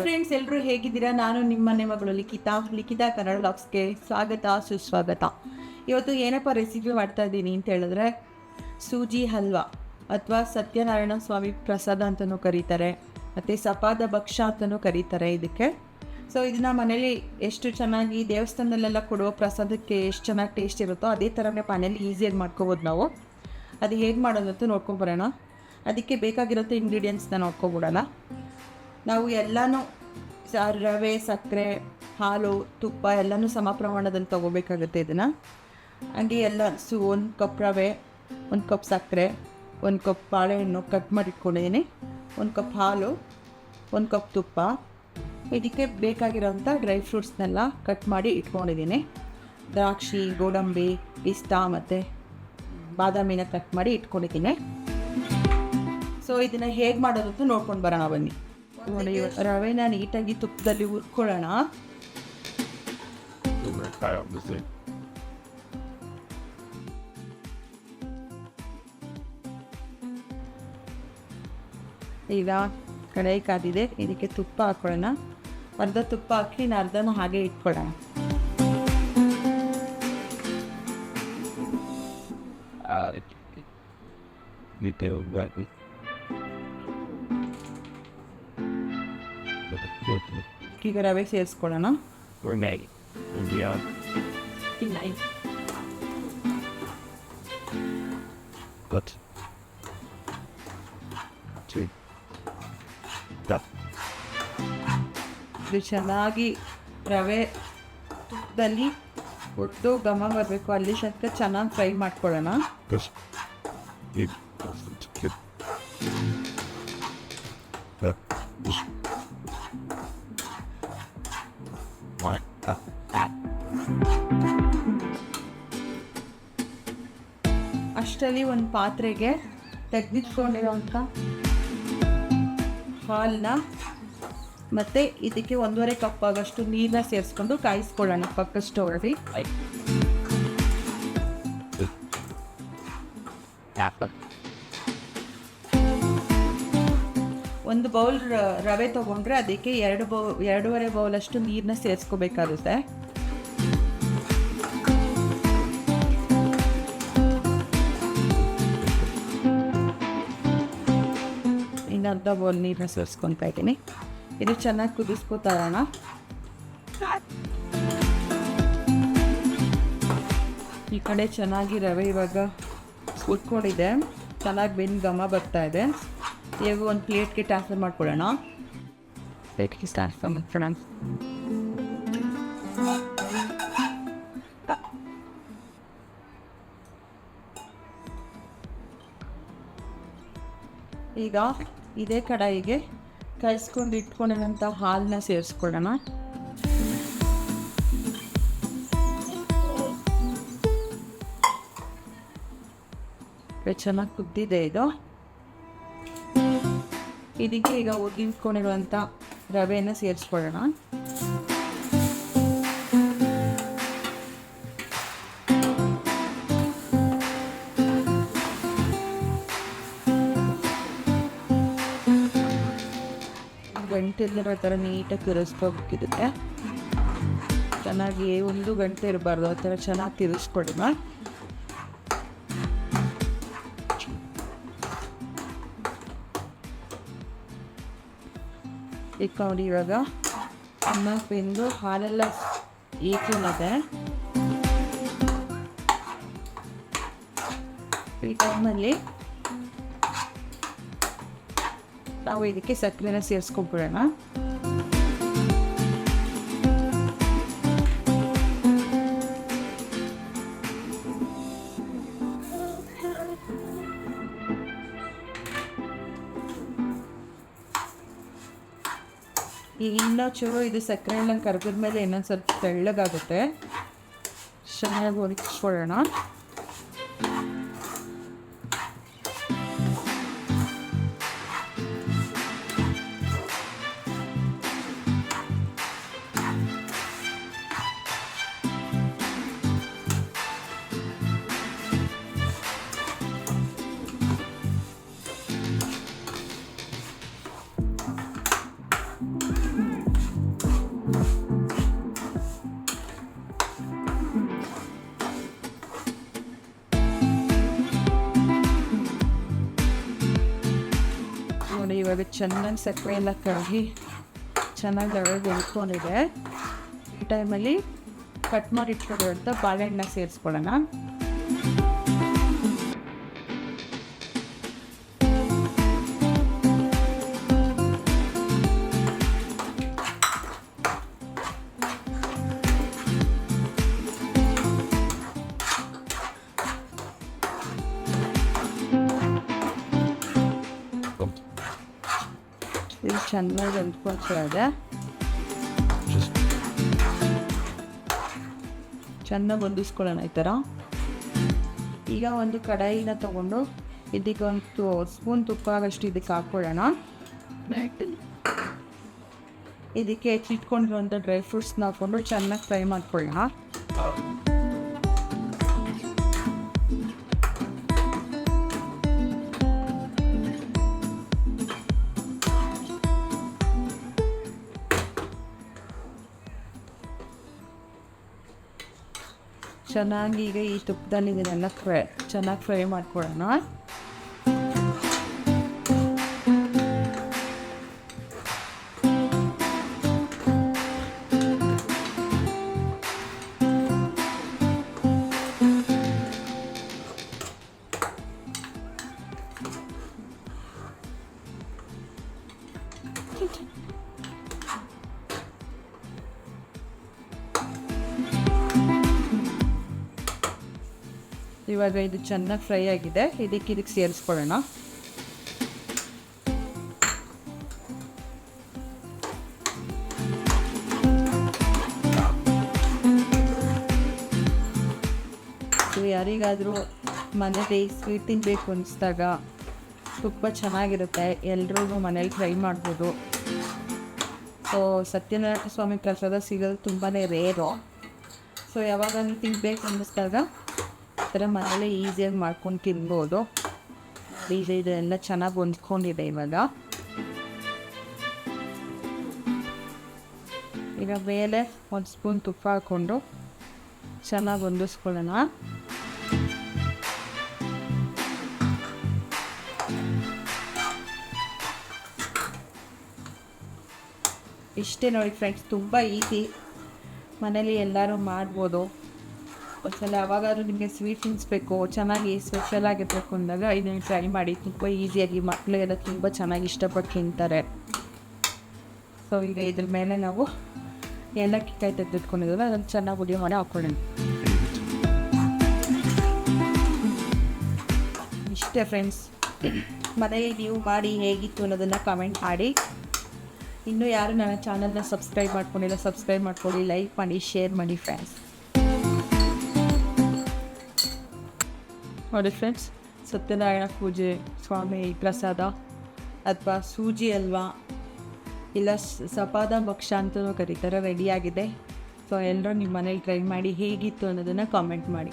Friends, ಎಲ್ಲರೂ ಹೇಗಿದ್ದೀರಾ? ನಾನು ನಿಮ್ಮ ಮನೆ ಮಗಳು ಲಿಖಿತಾ ಕನ್ನಡ ವ್ಲಾಗ್ಸ್ಗೆ ಸ್ವಾಗತ ಸುಸ್ವಾಗತ. ಇವತ್ತು ಏನಪ್ಪ ರೆಸಿಪಿ ಮಾಡ್ತಾ ಇದ್ದೀನಿ ಅಂತ ಹೇಳಿದ್ರೆ, ಸೂಜಿ ಹಲ್ವಾ ಅಥವಾ ಸತ್ಯನಾರಾಯಣ ಸ್ವಾಮಿ ಪ್ರಸಾದ ಅಂತಲೂ ಕರೀತಾರೆ, ಮತ್ತು ಸಪಾದ ಭಕ್ಷ ಅಂತಲೂ ಕರೀತಾರೆ ಇದಕ್ಕೆ. ಸೊ ಇದನ್ನು ಮನೇಲಿ ಎಷ್ಟು ಚೆನ್ನಾಗಿ ದೇವಸ್ಥಾನದಲ್ಲೆಲ್ಲ ಕೊಡುವ ಪ್ರಸಾದಕ್ಕೆ ಎಷ್ಟು ಚೆನ್ನಾಗಿ ಟೇಸ್ಟ್ ಇರುತ್ತೋ ಅದೇ ಥರನೇ ಮನೇಲಿ ಈಸಿಯಾಗಿ ಮಾಡ್ಕೋಬೋದು ನಾವು. ಅದು ಹೇಗೆ ಮಾಡೋದಂತ ನೋಡ್ಕೊಂಬರೋಣ. ಅದಕ್ಕೆ ಬೇಕಾಗಿರೋಂಥ ಇಂಗ್ರೀಡಿಯೆಂಟ್ಸ್ನ ನೋಡ್ಕೊಬಿಡೋಣ. ನಾವು ಎಲ್ಲನೂ ರವೆ, ಸಕ್ಕರೆ, ಹಾಲು, ತುಪ್ಪ ಎಲ್ಲನೂ ಸಮ ಪ್ರಮಾಣದಲ್ಲಿ ತೊಗೋಬೇಕಾಗುತ್ತೆ. ಇದನ್ನು ಹಂಗೆ ಎಲ್ಲ ಒಂದು ಕಪ್ ರವೆ, 1 ಕಪ್ ಸಕ್ಕರೆ, 1 ಕಪ್ ಬಾಳೆಹಣ್ಣು ಕಟ್ ಮಾಡಿ ಇಟ್ಕೊಂಡಿದ್ದೀನಿ, 1 ಕಪ್ ಹಾಲು, 1 ಕಪ್ ತುಪ್ಪ. ಇದಕ್ಕೆ ಬೇಕಾಗಿರೋಂಥ ಡ್ರೈ ಫ್ರೂಟ್ಸ್ನೆಲ್ಲ ಕಟ್ ಮಾಡಿ ಇಟ್ಕೊಂಡಿದ್ದೀನಿ. ದ್ರಾಕ್ಷಿ, ಗೋಡಂಬಿ, ಪಿಸ್ತಾ ಮತ್ತು ಬಾದಾಮಿನ ಕಟ್ ಮಾಡಿ ಇಟ್ಕೊಂಡಿದ್ದೀನಿ. ಸೊ ಇದನ್ನು ಹೇಗೆ ಮಾಡೋದು ಅಂತ ನೋಡ್ಕೊಂಡು ಬರೋಣ ಬನ್ನಿ. ನೋಡಿ, ರವೆನ ನೀಟಾಗಿ ತುಪ್ಪದಲ್ಲಿ ಹುರ್ಕೊಳ್ಳೋಣ. ಈಗ ಕಡಾಯಿ ಕಾದಿದೆ, ಇದಕ್ಕೆ ತುಪ್ಪ ಹಾಕ್ಕೊಳ್ಳೋಣ. ಅರ್ಧ ತುಪ್ಪ ಹಾಕಿ ಅರ್ಧನ ಹಾಗೆ ಇಟ್ಕೊಳ್ಳೋಣ. ಈಗ ರವೆ ಸೇರಿಸ್ಕೊಳ್ಳೋಣ. ಇದು ಚೆನ್ನಾಗಿ ರವೆ ತುಪ್ಪದಲ್ಲಿ ಒಟ್ಟು ಘಮ ಬರಬೇಕು, ಅಲ್ಲಿ ತನಕ ಚೆನ್ನಾಗಿ ಫ್ರೈ ಮಾಡ್ಕೊಳ್ಳೋಣ. ಅಷ್ಟರಲ್ಲಿ ಒಂದು ಪಾತ್ರೆಗೆ ತೆಗೆದಿಟ್ಕೊಂಡಿರೋಂಥ ಹಾಲನ್ನ ಮತ್ತು ಇದಕ್ಕೆ 1.5 ಕಪ್ ಆಗೋಷ್ಟು ನೀರನ್ನ ಸೇರಿಸ್ಕೊಂಡು ಕಾಯಿಸ್ಕೊಳ್ಳೋಣ ಪಕ್ಕ ಸ್ಟೋವಲ್ಲಿ. ಒಂದು ಬೌಲ್ ರವೆ ತೊಗೊಂಡ್ರೆ ಅದಕ್ಕೆ 2.5 ಬೌಲಷ್ಟು ನೀರನ್ನ ಸೇರಿಸ್ಕೋಬೇಕಾಗುತ್ತೆ. ಇನ್ನು ಅರ್ಧ ಬೌಲ್ ನೀರನ್ನ ಸೇರಿಸ್ಕೊತಾ ಇದ್ದೀನಿ. ಇದು ಚೆನ್ನಾಗಿ ಕುದಿಸ್ಕೊತಾ ಇರೋಣ. ಈ ಕಡೆ ಚೆನ್ನಾಗಿ ರವೆ ಇವಾಗ ಉಟ್ಕೊಂಡಿದೆ, ಚೆನ್ನಾಗಿ ಬೆಂದು ಘಮ ಬರ್ತಾ ಇದೆ. ಈಗ ಒಂದು ಪ್ಲೇಟ್ಗೆ ಟ್ರಾನ್ಸ್ಫರ್ ಮಾಡ್ಕೊಳ್ಳೋಣ. ಈಗ ಇದೇ ಕಡಾಯಿಗೆ ಕಾಯಿಸ್ಕೊಂಡು ಇಟ್ಕೊಂಡಿರೋಂಥ ಹಾಲನ್ನ ಸೇರಿಸ್ಕೊಳ್ಳೋಣ. ಚೆನ್ನಾಗಿ ಕುದ್ದಿದೆ ಇದು. ಇದಕ್ಕೆ ಈಗ ಒಗ್ಗಿಟ್ಕೊಂಡಿರುವಂಥ ರವೆಯನ್ನು ಸೇರಿಸ್ಕೊಳ್ಳೋಣ. ಗಂಟೆಲ್ಲಿರೋ ಥರ ನೀಟಾಗಿ ತಿರುಗಿಸ್ಕೋಬೇಕಿರುತ್ತೆ. ಚೆನ್ನಾಗಿ ಒಂದು ಗಂಟೆ ಇರಬಾರ್ದು, ಆ ಥರ ಚೆನ್ನಾಗಿ ತಿರುಗಿಸ್ಕೊಳ್ಳೋಣ. ಈಗ ನೋಡಿ, ಇವಾಗ ಅನ್ನ ಬೆಂದು ಹಾಲೆಲ್ಲ ಏಕಿದೆ. ಈ ಟೈಮಲ್ಲಿ ನಾವು ಇದಕ್ಕೆ ಸಕ್ಕರೆನ ಸೇರಿಸ್ಕೊಂಡ್ಬಿಡೋಣ. ಈಗ ಇನ್ನೊಂಚೂರು ಇದು ಸಕ್ಕರೆ ಎಲ್ಲ ಕರಗಿದ ಮೇಲೆ ಇನ್ನೊಂದು ಸ್ವಲ್ಪ ತೆಳ್ಳಗಾಗುತ್ತೆ. ಚೆನ್ನಾಗಿ ಒಣಗಿಸ್ಕೊಳ್ಳೋಣ. ಇವಾಗ ಚೆನ್ನಾಗಿ ಸಕ್ಕರೆ ಎಲ್ಲ ಕರಗಿ ಚೆನ್ನಾಗಿ ಬೆಳ್ಕೊಂಡಿದೆ. ಈ ಟೈಮಲ್ಲಿ ಕಟ್ ಮಾಡಿ ಇಟ್ಕೊಂಡಿರೋಂಥ ಬಾಳೆಹಣ್ಣು ಸೇರಿಸ್ಕೊಳ್ಳೋಣ. ಇದು ಚೆನ್ನಾಗಿ ಹೊಂದ್ಕೊಳ್ತದೆ. ಚೆನ್ನಾಗಿ ಹೊಂದಿಸ್ಕೊಳ್ಳೋಣ ಈ ಥರ. ಈಗ ಒಂದು ಕಡಾಯಿನ ತೊಗೊಂಡು ಇದಕ್ಕೆ ಒಂದು ಸ್ಪೂನ್ ತುಪ್ಪ ಆಗೋಷ್ಟು ಇದಕ್ಕೆ ಹಾಕ್ಕೊಳ್ಳೋಣ. ಇದಕ್ಕೆ ಇಟ್ಕೊಂಡಿರುವಂಥ ಡ್ರೈ ಫ್ರೂಟ್ಸ್ನ ಹಾಕ್ಕೊಂಡು ಚೆನ್ನಾಗಿ ಫ್ರೈ ಮಾಡ್ಕೊಳ್ಳೋಣ. ಚೆನ್ನಾಗಿ ಈಗ ಈ ತುಪ್ಪದಲ್ಲಿ ಇದನ್ನೆಲ್ಲ ಚೆನ್ನಾಗಿ ಫ್ರೈ ಮಾಡ್ಕೊಳ್ಳೋಣ. ಇವಾಗ ಇದು ಚೆನ್ನಾಗಿ ಫ್ರೈ ಆಗಿದೆ. ಇದಕ್ಕೆ ಸೇರಿಸ್ಕೊಳ್ಳೋಣ. ಯಾರಿಗಾದರೂ ಮನೇಲಿ ಸ್ವೀಟ್ ತಿನ್ನಬೇಕು ಅನಿಸಿದಾಗ ತುಂಬ ಚೆನ್ನಾಗಿರುತ್ತೆ. ಎಲ್ರಿಗೂ ಮನೇಲಿ ಟ್ರೈ ಮಾಡ್ಬೋದು. ಸೊ ಸತ್ಯನಾರಾಯಣ ಸ್ವಾಮಿ ಪ್ರಸಾದ ಸಿಗೋದು ತುಂಬಾ ರೇರು. ಸೊ ಯಾವಾಗಲೂ ತಿನ್ನಬೇಕು ಅನ್ನಿಸ್ದಾಗ ಈ ಥರ ಮನೇಲೆ ಈಸಿಯಾಗಿ ಮಾಡ್ಕೊಂಡು ತಿನ್ಬೋದು. ಇದೆಲ್ಲ ಚೆನ್ನಾಗಿ ಹೊಂದ್ಕೊಂಡಿದೆ. ಈಗ ಮೇಲೆ ಒಂದು ಸ್ಪೂನ್ ತುಪ್ಪ ಹಾಕ್ಕೊಂಡು ಚೆನ್ನಾಗಿ ಹೊಂದಿಸ್ಕೊಳ್ಳೋಣ. ಇಷ್ಟೇ ನೋಡಿ ಫ್ರೆಂಡ್ಸ್, ತುಂಬ ಈಸಿ, ಮನೇಲಿ ಎಲ್ಲರೂ ಮಾಡ್ಬೋದು. ಒಂದ್ಸಲ ಯಾವಾಗಾದ್ರೂ ನಿಮಗೆ ಸ್ವೀಟ್ ತಿನ್ನಿಸ್ಬೇಕು, ಚೆನ್ನಾಗಿ ಸ್ಪೆಷಲ್ ಆಗಿರಬೇಕು ಅಂದಾಗ ಇದನ್ನು ಟ್ರೈ ಮಾಡಿ. ತುಂಬ ಈಸಿಯಾಗಿ ಮಕ್ಕಳೆಲ್ಲ ತುಂಬ ಚೆನ್ನಾಗಿ ಇಷ್ಟಪಟ್ಟು ತಿಂತಾರೆ. ಸೊ ಈಗ ಇದ್ರ ಮೇಲೆ ನಾವು ಏಲಕ್ಕಿ ಕಾಯಿ ತೆಗೆದಿಟ್ಕೊಂಡಿದ್ದೀವಿ, ಅದನ್ನು ಚೆನ್ನಾಗಿ ಪುಡಿ ಮಾಡಿ ಹಾಕ್ಕೊಳ್ಳೋಣ. ಇಷ್ಟೇ ಫ್ರೆಂಡ್ಸ್, ಮನೆಯಲ್ಲಿ ನೀವು ಮಾಡಿ ಹೇಗಿತ್ತು ಅನ್ನೋದನ್ನು ಕಮೆಂಟ್ ಮಾಡಿ. ಇನ್ನೂ ಯಾರು ನನ್ನ ಚಾನಲ್ನ ಸಬ್ಸ್ಕ್ರೈಬ್ ಮಾಡ್ಕೊಂಡಿಲ್ಲ, ಸಬ್ಸ್ಕ್ರೈಬ್ ಮಾಡ್ಕೊಳ್ಳಿ, ಲೈಕ್ ಮಾಡಿ, ಶೇರ್ ಮಾಡಿ ಫ್ರೆಂಡ್ಸ್. ನೋಡಿ ಫ್ರೆಂಡ್ಸ್, ಸತ್ಯನಾರಾಯಣ ಪೂಜೆ ಸ್ವಾಮಿ ಪ್ರಸಾದ ಅಥವಾ ಸೂಜಿ ಹಲ್ವಾ ಇಲ್ಲ ಸಪಾದ ಭಕ್ಷ ಅಂತಲೂ ಕರೀತಾರೆ, ರೆಡಿಯಾಗಿದೆ. ಸೊ ಎಲ್ಲರೂ ನಿಮ್ಮ ಮನೇಲಿ ಟ್ರೈ ಮಾಡಿ ಹೇಗಿತ್ತು ಅನ್ನೋದನ್ನು ಕಾಮೆಂಟ್ ಮಾಡಿ.